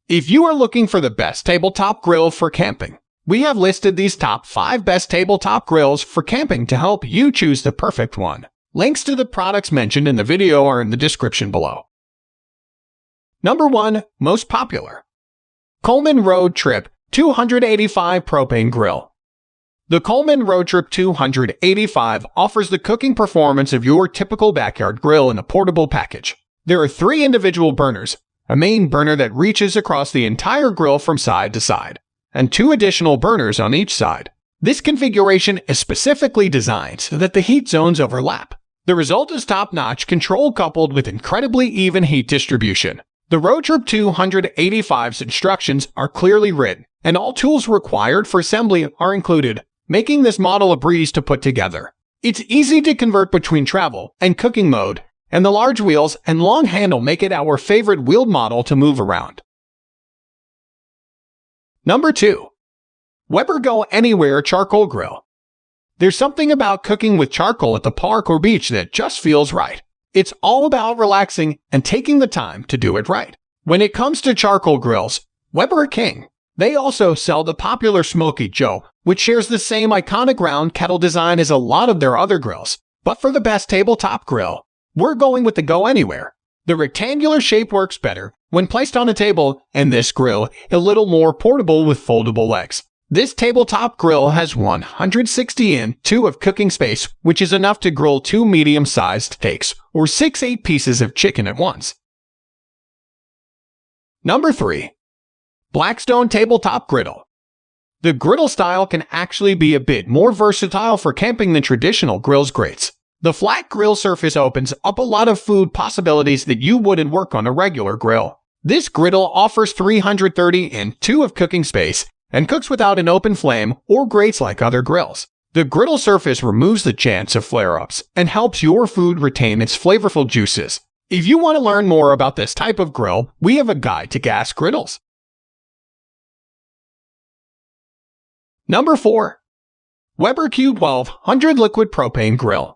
If you are looking for the best tabletop grill for camping, we have listed these top 5 best tabletop grills for camping to help you choose the perfect one. Links to the products mentioned in the video are in the description below. Number 1. Most popular. Coleman RoadTrip 285 Propane Grill. The Coleman RoadTrip 285 offers the cooking performance of your typical backyard grill in a portable package. There are 3 individual burners, a main burner that reaches across the entire grill from side to side, and 2 additional burners on each side. This configuration is specifically designed so that the heat zones overlap. The result is top-notch control coupled with incredibly even heat distribution. The RoadTrip 285's instructions are clearly written, and all tools required for assembly are included, making this model a breeze to put together. It's easy to convert between travel and cooking mode, and the large wheels and long handle make it our favorite wheeled model to move around. Number 2. Weber Go Anywhere Charcoal Grill. There's something about cooking with charcoal at the park or beach that just feels right. It's all about relaxing and taking the time to do it right. When it comes to charcoal grills, Weber are king. They also sell the popular Smoky Joe, which shares the same iconic round kettle design as a lot of their other grills. But for the best tabletop grill, we're going with the Go Anywhere. The rectangular shape works better when placed on a table, and this grill a little more portable with foldable legs. This tabletop grill has 160 in 2 of cooking space, which is enough to grill 2 medium-sized steaks or 6-8 pieces of chicken at once. Number 3. Blackstone Tabletop Griddle. The griddle style can actually be a bit more versatile for camping than traditional grills grates. The flat grill surface opens up a lot of food possibilities that you wouldn't work on a regular grill. This griddle offers 330 in 2 of cooking space and cooks without an open flame or grates like other grills. The griddle surface removes the chance of flare-ups and helps your food retain its flavorful juices. If you want to learn more about this type of grill, we have a guide to gas griddles. Number 4. Weber Q1200 Liquid Propane Grill.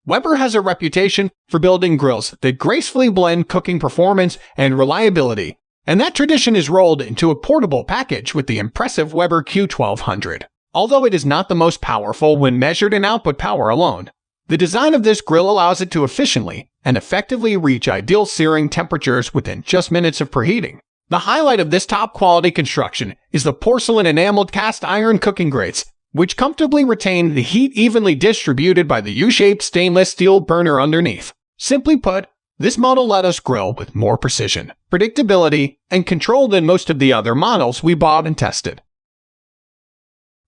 Weber has a reputation for building grills that gracefully blend cooking performance and reliability, and that tradition is rolled into a portable package with the impressive Weber Q1200. Although it is not the most powerful when measured in output power alone, the design of this grill allows it to efficiently and effectively reach ideal searing temperatures within just minutes of preheating. The highlight of this top-quality construction is the porcelain enameled cast iron cooking grates, which comfortably retain the heat evenly distributed by the U-shaped stainless steel burner underneath. Simply put, this model let us grill with more precision, predictability, and control than most of the other models we bought and tested.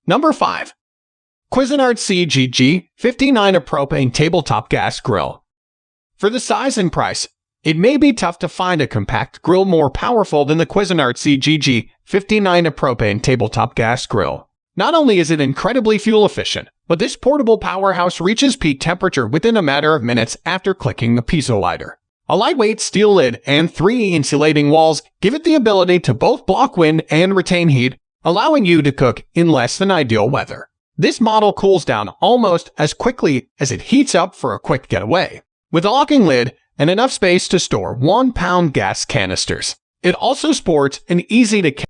Number 5. Cuisinart CGG 59 A Propane Tabletop Gas Grill. For the size and price, it may be tough to find a compact grill more powerful than the Cuisinart CGG 59 A Propane Tabletop Gas Grill. Not only is it incredibly fuel efficient, but this portable powerhouse reaches peak temperature within a matter of minutes after clicking the piezo lighter. A lightweight steel lid and 3 insulating walls give it the ability to both block wind and retain heat, allowing you to cook in less than ideal weather. This model cools down almost as quickly as it heats up for a quick getaway, with a locking lid and enough space to store 1-pound gas canisters. It also sports an easy-to-carry